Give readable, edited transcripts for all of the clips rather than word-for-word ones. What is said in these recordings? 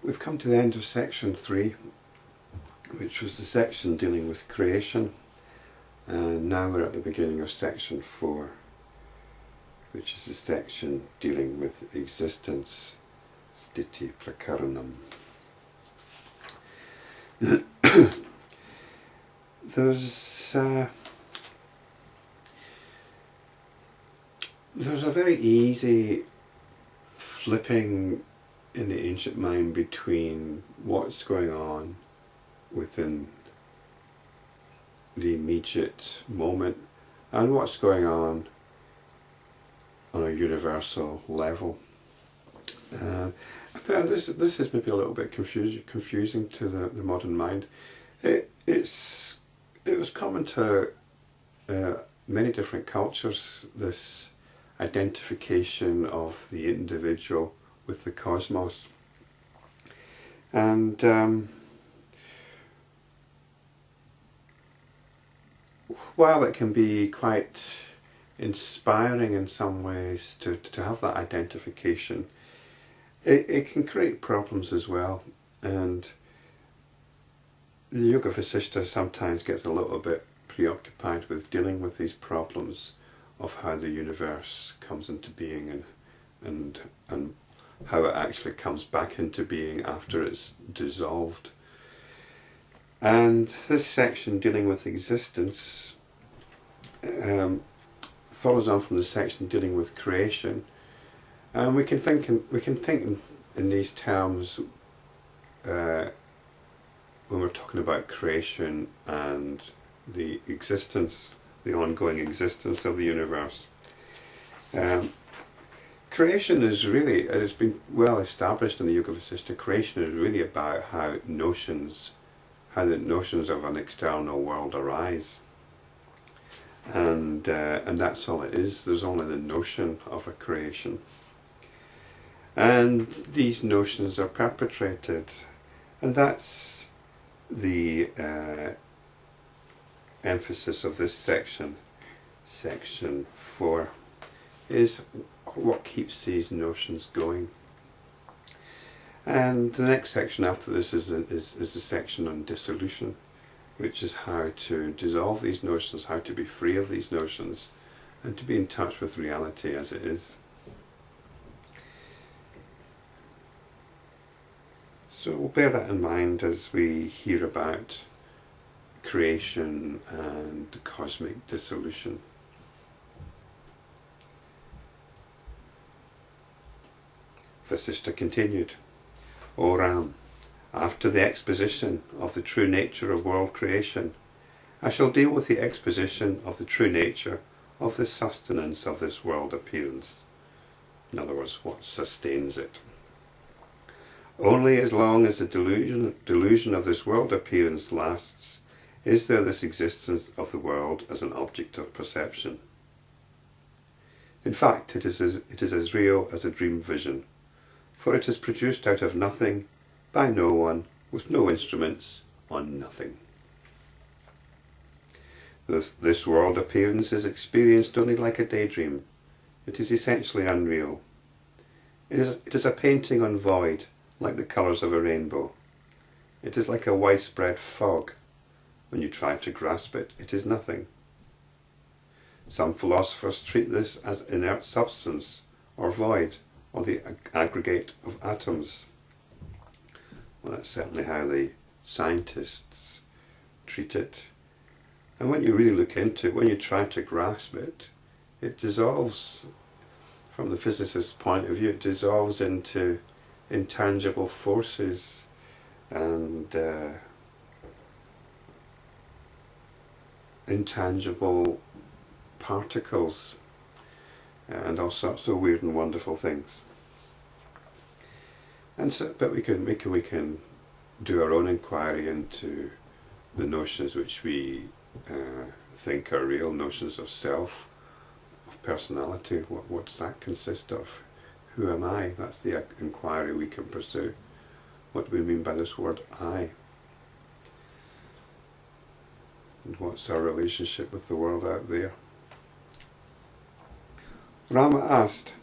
We've come to the end of section 3, which was the section dealing with creation, and now we're at the beginning of section 4, which is the section dealing with existence, Sthiti, Prakaranam. There's a very easy flipping in the ancient mind between what's going on within the immediate moment and what's going on a universal level. This is maybe a little bit confusing to the modern mind. It was common to many different cultures, this identification of the individual with the cosmos. And while it can be quite inspiring in some ways to have that identification, it can create problems as well. And the Yoga Vasistha sometimes gets a little bit preoccupied with dealing with these problems of how the universe comes into being and how it actually comes back into being after it's dissolved. And this section dealing with existence follows on from the section dealing with creation, and we can think in these terms when we're talking about creation and the existence, the ongoing existence of the universe. Creation is really, as it's been well established in the Yoga Vasistha, creation is really about how the notions of an external world arise. And that's all it is. There's only the notion of a creation. And these notions are perpetrated. And that's the emphasis of this section, section 4, is what keeps these notions going. And the next section after this is the section on dissolution, which is how to dissolve these notions, how to be free of these notions, and to be in touch with reality as it is. So we'll bear that in mind as we hear about creation and cosmic dissolution. Vasistha continued, O Ram, after the exposition of the true nature of world creation, I shall deal with the exposition of the true nature of the sustenance of this world appearance. In other words, what sustains it. Only as long as the delusion of this world appearance lasts, is there this existence of the world as an object of perception. In fact, it is as real as a dream vision, for it is produced out of nothing, by no one, with no instruments, on nothing. This world appearance is experienced only like a daydream. It is essentially unreal. It is a painting on void, like the colours of a rainbow. It is like a widespread fog. When you try to grasp it, it is nothing. Some philosophers treat this as inert substance, or void, or the aggregate of atoms. Well, that's certainly how the scientists treat it. And when you really look into it, when you try to grasp it, it dissolves, from the physicist's point of view, it dissolves into intangible forces and intangible particles and all sorts of weird and wonderful things. And so, but we can do our own inquiry into the notions which we think are real, notions of self, of personality. What does that consist of? Who am I? That's the inquiry we can pursue. What do we mean by this word I? And what's our relationship with the world out there? Rama asked,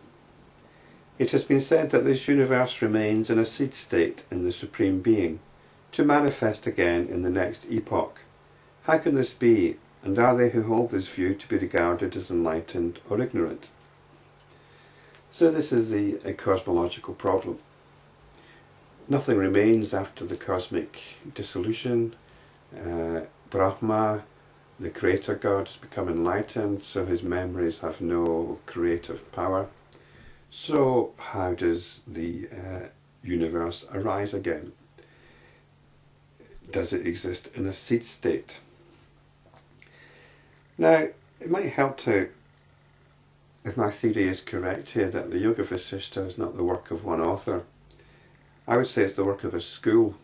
It has been said that this universe remains in a seed state in the Supreme Being, to manifest again in the next epoch. How can this be, and are they who hold this view to be regarded as enlightened or ignorant? So this is a cosmological problem. Nothing remains after the cosmic dissolution. Brahma, the creator God, has become enlightened, so his memories have no creative power. So how does the universe arise again? Does it exist in a seed state? Now, it might help to, if my theory is correct here, that the Yoga Vasistha is not the work of one author. I would say it's the work of a school,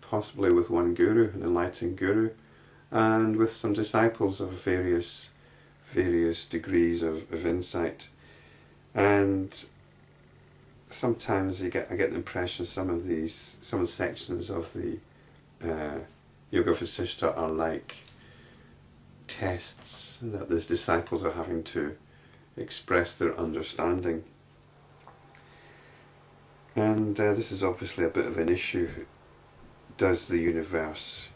possibly with one guru, an enlightened guru, and with some disciples of various degrees of insight. And sometimes I get the impression some of the sections of the Yoga Vasistha are like tests that the disciples are having to express their understanding. And this is obviously a bit of an issue. Does the universe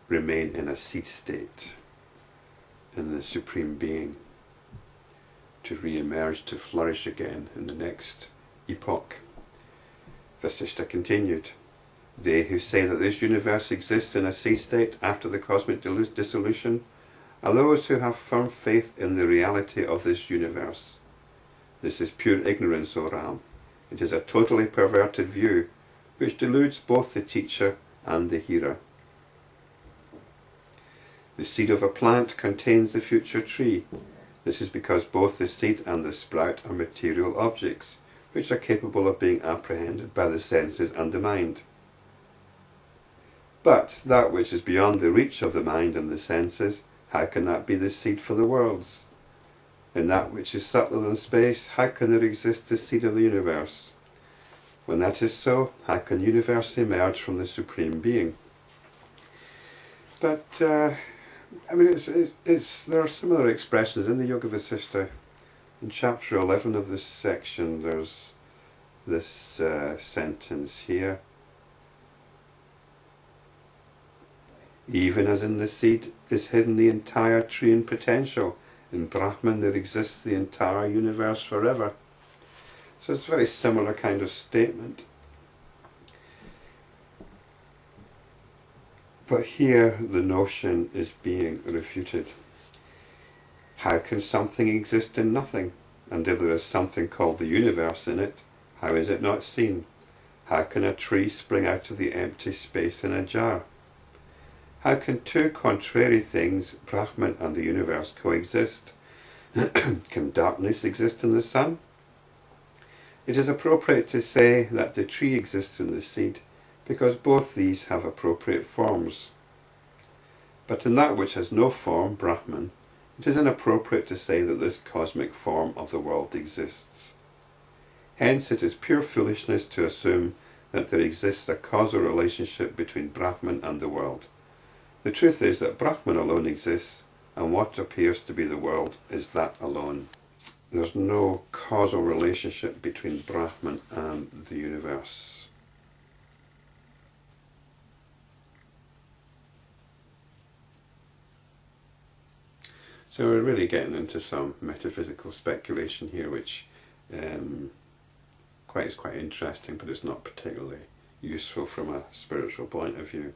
remain in a seed state in the Supreme Being to re-emerge, to flourish again in the next epoch? Vasistha continued, they who say that this universe exists in a seed state after the cosmic dissolution are those who have firm faith in the reality of this universe. This is pure ignorance, O Ram. It is a totally perverted view, which deludes both the teacher and the hearer. The seed of a plant contains the future tree. This is because both the seed and the sprout are material objects, which are capable of being apprehended by the senses and the mind. But that which is beyond the reach of the mind and the senses, how can that be the seed for the worlds? In that which is subtler than space, how can there exist the seed of the universe? When that is so, how can the universe emerge from the Supreme Being? But, I mean, there are similar expressions in the Yoga Vasistha. In chapter 11 of this section, there's this sentence here. Even as in the seed is hidden the entire tree in potential, in Brahman there exists the entire universe forever. So it's a very similar kind of statement. But here the notion is being refuted. How can something exist in nothing? And if there is something called the universe in it, how is it not seen? How can a tree spring out of the empty space in a jar? How can two contrary things, Brahman and the universe, coexist? Can darkness exist in the sun? It is appropriate to say that the tree exists in the seed, because both these have appropriate forms. But in that which has no form, Brahman, it is inappropriate to say that this cosmic form of the world exists. Hence it is pure foolishness to assume that there exists a causal relationship between Brahman and the world. The truth is that Brahman alone exists, and what appears to be the world is that alone. There's no causal relationship between Brahman and the universe. So we're really getting into some metaphysical speculation here, which is quite interesting, but it's not particularly useful from a spiritual point of view.